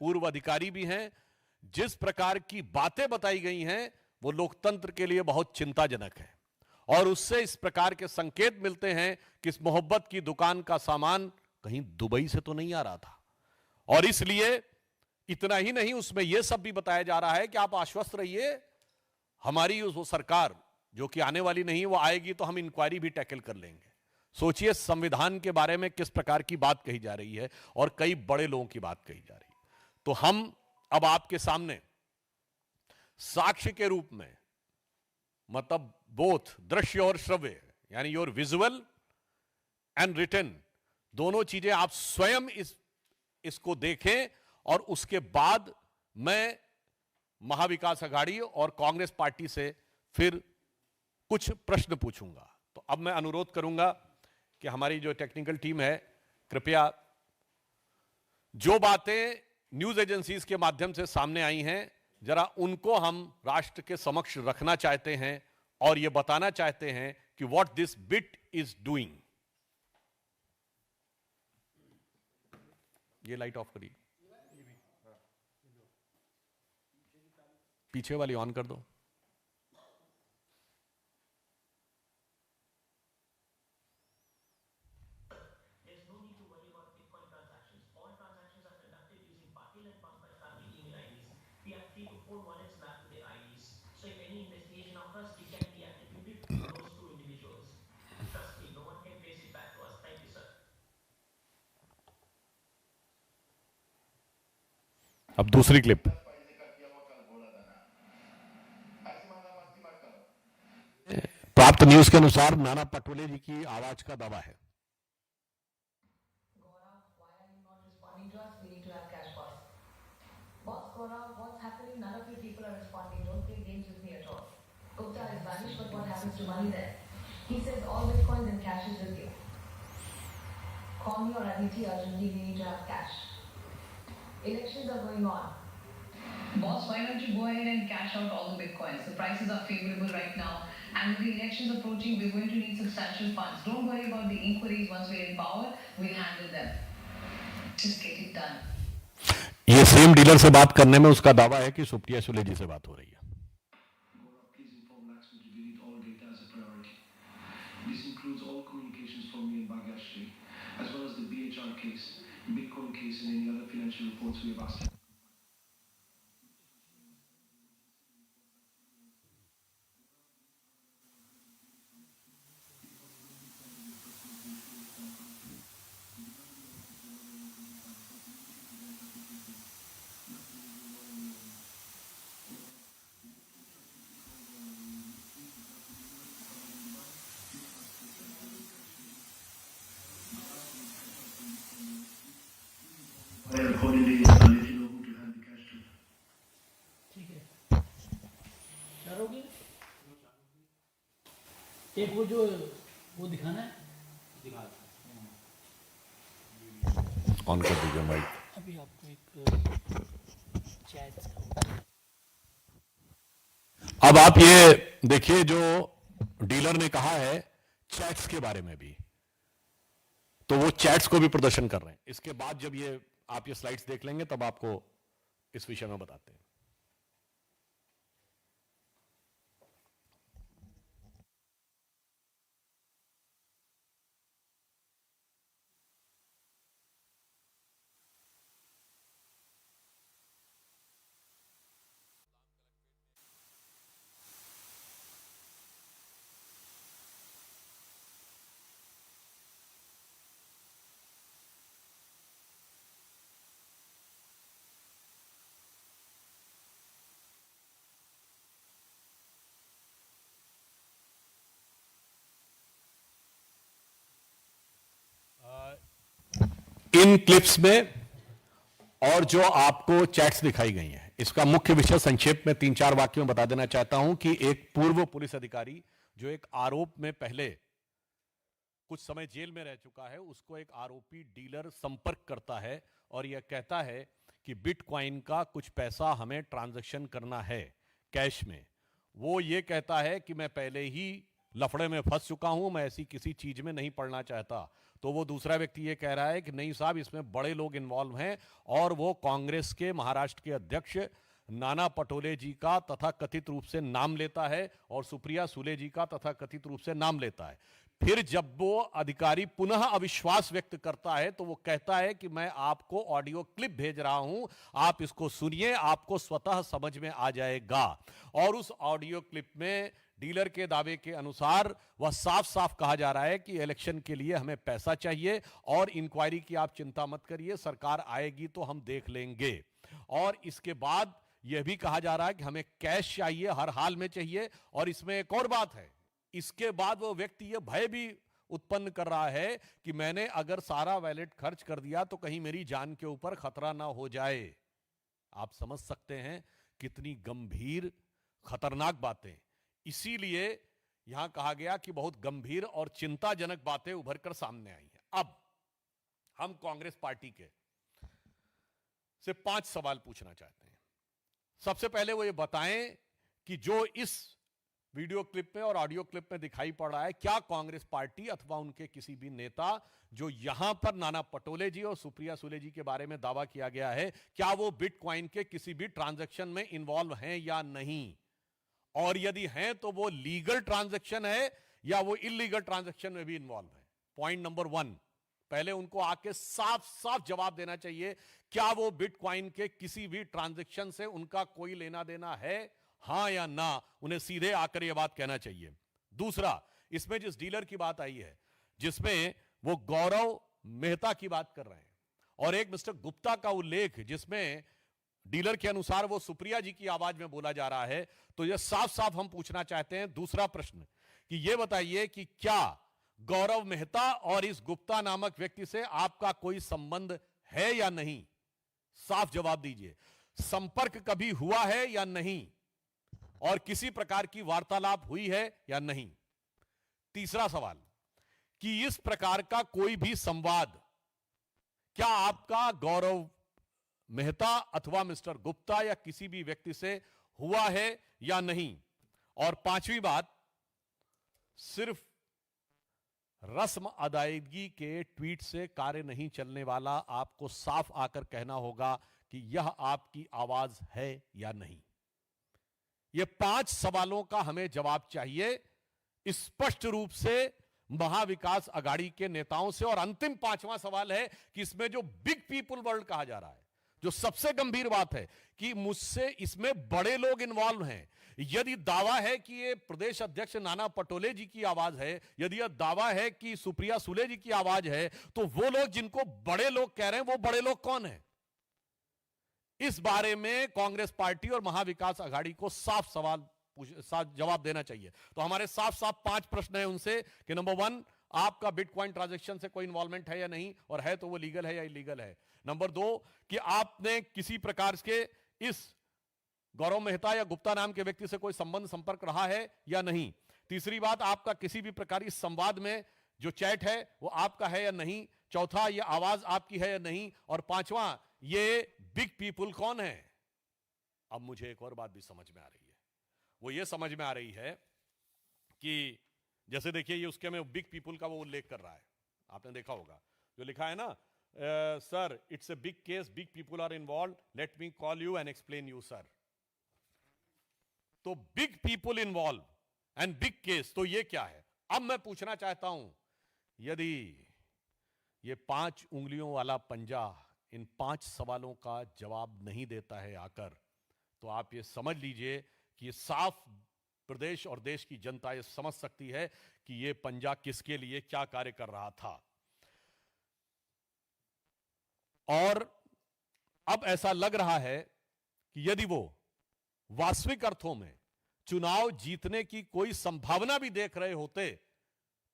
पूर्व अधिकारी भी हैं। जिस प्रकार की बातें बताई गई हैं वो लोकतंत्र के लिए बहुत चिंताजनक है और उससे इस प्रकार के संकेत मिलते हैं कि इस मोहब्बत की दुकान का सामान कहीं दुबई से तो नहीं आ रहा था। और इसलिए इतना ही नहीं, उसमें यह सब भी बताया जा रहा है कि आप आश्वस्त रहिए, हमारी वो सरकार जो कि आने वाली नहीं है, वो आएगी तो हम इंक्वायरी भी टैकल कर लेंगे। सोचिए संविधान के बारे में किस प्रकार की बात कही जा रही है और कई बड़े लोगों की बात कही जा रही है। तो हम अब आपके सामने साक्ष्य के रूप में, मतलब बोथ दृश्य और श्रव्य, यानी योर विजुअल एंड रिटन, दोनों चीजें आप स्वयं इसको देखें और उसके बाद मैं महाविकास अघाड़ी और कांग्रेस पार्टी से फिर कुछ प्रश्न पूछूंगा। तो अब मैं अनुरोध करूंगा कि हमारी जो टेक्निकल टीम है, कृपया जो बातें न्यूज एजेंसीज के माध्यम से सामने आई हैं, जरा उनको हम राष्ट्र के समक्ष रखना चाहते हैं और यह बताना चाहते हैं कि what this bit is doing. ये लाइट ऑफ करिए, पीछे वाली ऑन कर दो। अब दूसरी क्लिप। प्राप्त न्यूज के अनुसार नाना पटोले जी की आवाज का दावा है। Call me or Aditi urgently, we need to have cash. Elections are going on. Boss, why don't you go ahead and cash out all the bitcoins? The prices are favorable right now. And with the elections approaching, we're going to need substantial funds. Don't worry about the inquiries. Once we're in power, we'll handle them. Just get it done. ये same dealer से बात करने में उसका दावा है कि सुप्रिया सुले जी से बात हो रही है। This includes all communications from me and Bhagyashree, as well as the BHR case, Bitcoin case, and any other financial reports we have asked. Accordingly, I'll let you know who to hand the cash to. ठीक है, करोगे? एक वो दिखाना है, दिखा on कर दीजिए माइक। अभी आपको एक चैट। अब आप ये देखिए जो डीलर ने कहा है चैट्स के बारे में भी, तो वो चैट्स को भी प्रदर्शन कर रहे हैं। इसके बाद जब ये आप ये स्लाइड्स देख लेंगे तब आपको इस विषय में बताते हैं। इन क्लिप्स में और जो आपको चैट्स दिखाई गई हैं, इसका मुख्य विषय संक्षेप में 3-4 वाक्यों में बता देना चाहता हूं कि एक पूर्व पुलिस अधिकारी जो एक आरोप में पहले कुछ समय जेल में रह चुका है, उसको एक आरोपी डीलर संपर्क करता है और यह कहता है कि बिटकॉइन का कुछ पैसा हमें ट्रांजैक्शन करना है कैश में। वो ये कहता है कि मैं पहले ही लफड़े में फंस चुका हूं, मैं ऐसी किसी चीज में नहीं पड़ना चाहता। तो वो दूसरा व्यक्ति ये कह रहा है कि नहीं साहब, इसमें बड़े लोग इन्वॉल्व हैं, और वो कांग्रेस के महाराष्ट्र के अध्यक्ष नाना पटोले जी का तथा कथित रूप से नाम लेता है और सुप्रिया सुले जी का तथा कथित रूप से नाम लेता है। फिर जब वो अधिकारी पुनः अविश्वास व्यक्त करता है तो वो कहता है कि मैं आपको ऑडियो क्लिप भेज रहा हूं, आप इसको सुनिए, आपको स्वतः समझ में आ जाएगा। और उस ऑडियो क्लिप में डीलर के दावे के अनुसार वह साफ साफ कहा जा रहा है कि इलेक्शन के लिए हमें पैसा चाहिए और इंक्वायरी की आप चिंता मत करिए, सरकार आएगी तो हम देख लेंगे। और इसके बाद यह भी कहा जा रहा है कि हमें कैश चाहिए, हर हाल में चाहिए। और इसमें एक और बात है, इसके बाद वो व्यक्ति यह भय भी उत्पन्न कर रहा है कि मैंने अगर सारा वैलेट खर्च कर दिया तो कहीं मेरी जान के ऊपर खतरा ना हो जाए। आप समझ सकते हैं कितनी गंभीर खतरनाक बातें। इसीलिए यहां कहा गया कि बहुत गंभीर और चिंताजनक बातें उभर कर सामने आई हैं। अब हम कांग्रेस पार्टी के से 5 सवाल पूछना चाहते हैं। सबसे पहले वो ये बताएं कि जो इस वीडियो क्लिप में और ऑडियो क्लिप में दिखाई पड़ रहा है, क्या कांग्रेस पार्टी अथवा उनके किसी भी नेता जो यहां पर नाना पटोले जी और सुप्रिया सुले जी के बारे में दावा किया गया है, क्या वो बिटकॉइन के किसी भी ट्रांजैक्शन में इन्वॉल्व हैं या नहीं, और यदि हैं तो वो लीगल ट्रांजैक्शन है या वो इलीगल ट्रांजैक्शन में भी इन्वॉल्व है। पॉइंट नंबर 1, पहले उनको आके साफ साफ जवाब देना चाहिए, क्या वो बिटकॉइन के किसी भी ट्रांजैक्शन से उनका कोई लेना देना है, हां या ना। उन्हें सीधे आकर यह बात कहना चाहिए। दूसरा, इसमें जिस डीलर की बात आई है, जिसमें वो गौरव मेहता की बात कर रहे हैं और एक मिस्टर गुप्ता का उल्लेख जिसमें डीलर के अनुसार वो सुप्रिया जी की आवाज में बोला जा रहा है, तो यह साफ साफ हम पूछना चाहते हैं दूसरा प्रश्न कि यह बताइए कि क्या गौरव मेहता और इस गुप्ता नामक व्यक्ति से आपका कोई संबंध है या नहीं। साफ जवाब दीजिए। संपर्क कभी हुआ है या नहीं, और किसी प्रकार की वार्तालाप हुई है या नहीं। तीसरा सवाल कि इस प्रकार का कोई भी संवाद क्या आपका गौरव मेहता अथवा मिस्टर गुप्ता या किसी भी व्यक्ति से हुआ है या नहीं। और पांचवी बात, सिर्फ रस्म अदायगी के ट्वीट से कार्य नहीं चलने वाला, आपको साफ आकर कहना होगा कि यह आपकी आवाज है या नहीं। यह 5 सवालों का हमें जवाब चाहिए स्पष्ट रूप से महाविकास अघाड़ी के नेताओं से। और अंतिम 5वां सवाल है कि इसमें जो बिग पीपुल वर्ल्ड कहा जा रहा है, जो सबसे गंभीर बात है कि मुझसे इसमें बड़े लोग इन्वॉल्व हैं। यदि दावा है कि ये प्रदेश अध्यक्ष नाना पटोले जी की आवाज है, यदि यह दावा है कि सुप्रिया सुले जी की आवाज है, तो वो लोग जिनको बड़े लोग कह रहे हैं वो बड़े लोग कौन हैं। इस बारे में कांग्रेस पार्टी और महाविकास अघाड़ी को साफ जवाब देना चाहिए। तो हमारे साफ साफ 5 प्रश्न हैं उनसे कि नंबर 1, आपका बिटकॉइन ट्रांजैक्शन से कोई इन्वॉल्वमेंट है या नहीं, और है तो वो लीगल है या इलीगल है। नंबर 2 कि आपने किसी प्रकार के इस गौरव मेहता या गुप्ता नाम के व्यक्ति से कोई संबंध संपर्क रहा है या नहीं। तीसरी बात, आपका किसी भी प्रकार इस संवाद में जो चैट है वो आपका है या नहीं। चौथा, ये आवाज आपकी है या नहीं। और 5वां, ये बिग पीपुल कौन है। अब मुझे एक और बात भी समझ में आ रही है, वो ये समझ में आ रही है कि जैसे देखिए ये उसके में बिग पीपुल का वो उल्लेख कर रहा है, आपने देखा होगा जो लिखा है ना, sir it's a big case, big people are involve, let me call you and explain you sir. तो big people involve and big case, तो ये क्या है। अब मैं पूछना चाहता हूं, यदि ये 5 उंगलियों वाला पंजा इन 5 सवालों का जवाब नहीं देता है आकर, तो आप ये समझ लीजिए कि ये साफ प्रदेश और देश की जनता ये समझ सकती है कि ये पंजा किसके लिए क्या कार्य कर रहा था। और अब ऐसा लग रहा है कि यदि वो वास्तविक अर्थों में चुनाव जीतने की कोई संभावना भी देख रहे होते,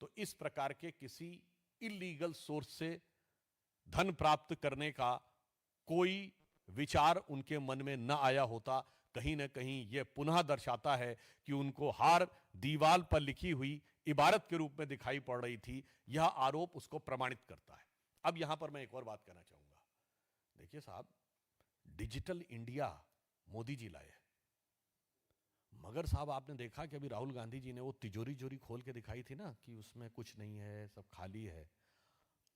तो इस प्रकार के किसी इलीगल सोर्स से धन प्राप्त करने का कोई विचार उनके मन में न आया होता। कहीं ना कहीं यह पुनः दर्शाता है कि उनको हार दीवार पर लिखी हुई इबारत के रूप में दिखाई पड़ रही थी। यह आरोप उसको प्रमाणित करता है। अब यहां पर मैं एक और बात कहना चाहूंगा। देखिए साहब, डिजिटल इंडिया मोदी जी लाए हैं, मगर साहब आपने देखा कि अभी राहुल गांधी जी ने वो तिजोरी खोल के दिखाई थी ना कि उसमें कुछ नहीं है, सब खाली है।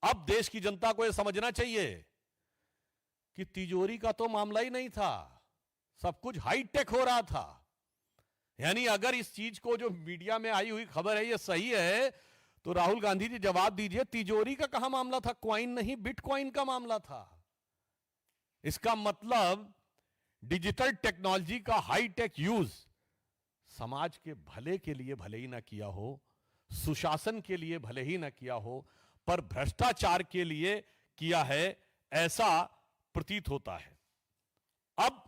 अब देश की जनता को यह समझना चाहिए कि तिजोरी का तो मामला ही नहीं था, सब कुछ हाईटेक हो रहा था। यानी अगर इस चीज को, जो मीडिया में आई हुई खबर है, ये सही है, तो राहुल गांधी जी जवाब दीजिए, तिजोरी का कहां मामला था? क्वाइन नहीं, बिटकॉइन का मामला था। इसका मतलब डिजिटल टेक्नोलॉजी का हाईटेक यूज समाज के भले के लिए भले ही ना किया हो, सुशासन के लिए भले ही ना किया हो, पर भ्रष्टाचार के लिए किया है, ऐसा प्रतीत होता है। अब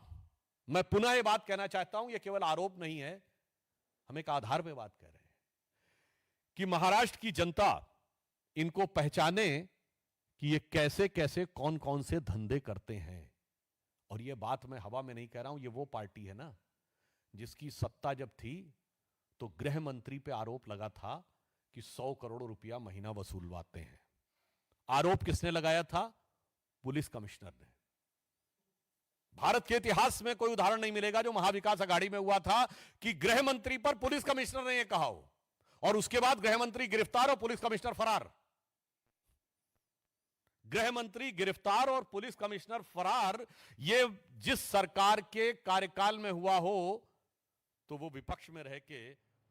मैं पुनः यह बात कहना चाहता हूं, यह केवल आरोप नहीं है, हम एक आधार पे बात कर रहे हैं कि महाराष्ट्र की जनता इनको पहचाने कि ये कैसे कैसे कौन कौन से धंधे करते हैं। और यह बात मैं हवा में नहीं कह रहा हूं, ये वो पार्टी है ना जिसकी सत्ता जब थी तो गृह मंत्री पे आरोप लगा था कि 100 करोड़ रुपया महीना वसूलवाते हैं। आरोप किसने लगाया था? पुलिस कमिश्नर ने। भारत के इतिहास में कोई उदाहरण नहीं मिलेगा जो महाविकास अघाड़ी में हुआ था कि गृह मंत्री पर पुलिस कमिश्नर ने यह कहा हो और उसके बाद गृह मंत्री गिरफ्तार और पुलिस कमिश्नर फरार। गृह मंत्री गिरफ्तार और पुलिस कमिश्नर फरार, यह जिस सरकार के कार्यकाल में हुआ हो तो वो विपक्ष में रह के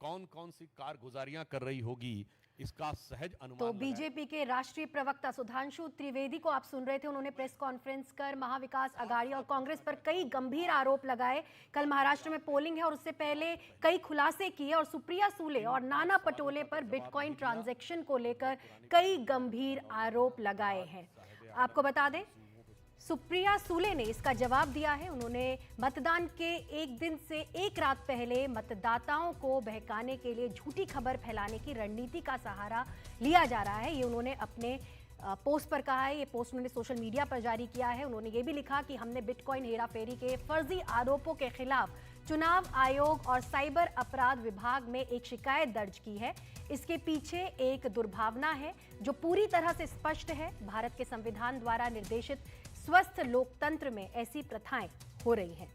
कौन कौन सी कारगुजारियां कर रही होगी, इसका सहज अनुमान तो लगाएं। बीजेपी के राष्ट्रीय प्रवक्ता सुधांशु त्रिवेदी को आप सुन रहे थे। उन्होंने प्रेस कॉन्फ्रेंस कर महाविकास अघाड़ी और कांग्रेस पर कई गंभीर आरोप लगाए। कल महाराष्ट्र में पोलिंग है और उससे पहले कई खुलासे किए और सुप्रिया सूले और नाना पटोले पर बिटकॉइन ट्रांजैक्शन को लेकर कई गंभीर आरोप लगाए हैं। आपको बता दें, सुप्रिया सूले ने इसका जवाब दिया है। उन्होंने मतदान के एक दिन से एक रात पहले मतदाताओं को बहकाने के लिए झूठी खबर फैलाने की रणनीति का सहारा लिया जा रहा है, ये उन्होंने अपने पोस्ट पर कहा है। ये पोस्ट उन्होंने सोशल मीडिया पर जारी किया है। उन्होंने ये भी लिखा कि हमने बिटकॉइन हेराफेरी के फर्जी आरोपों के खिलाफ चुनाव आयोग और साइबर अपराध विभाग में एक शिकायत दर्ज की है। इसके पीछे एक दुर्भावना है जो पूरी तरह से स्पष्ट है। भारत के संविधान द्वारा निर्देशित स्वस्थ लोकतंत्र में ऐसी प्रथाएं हो रही हैं।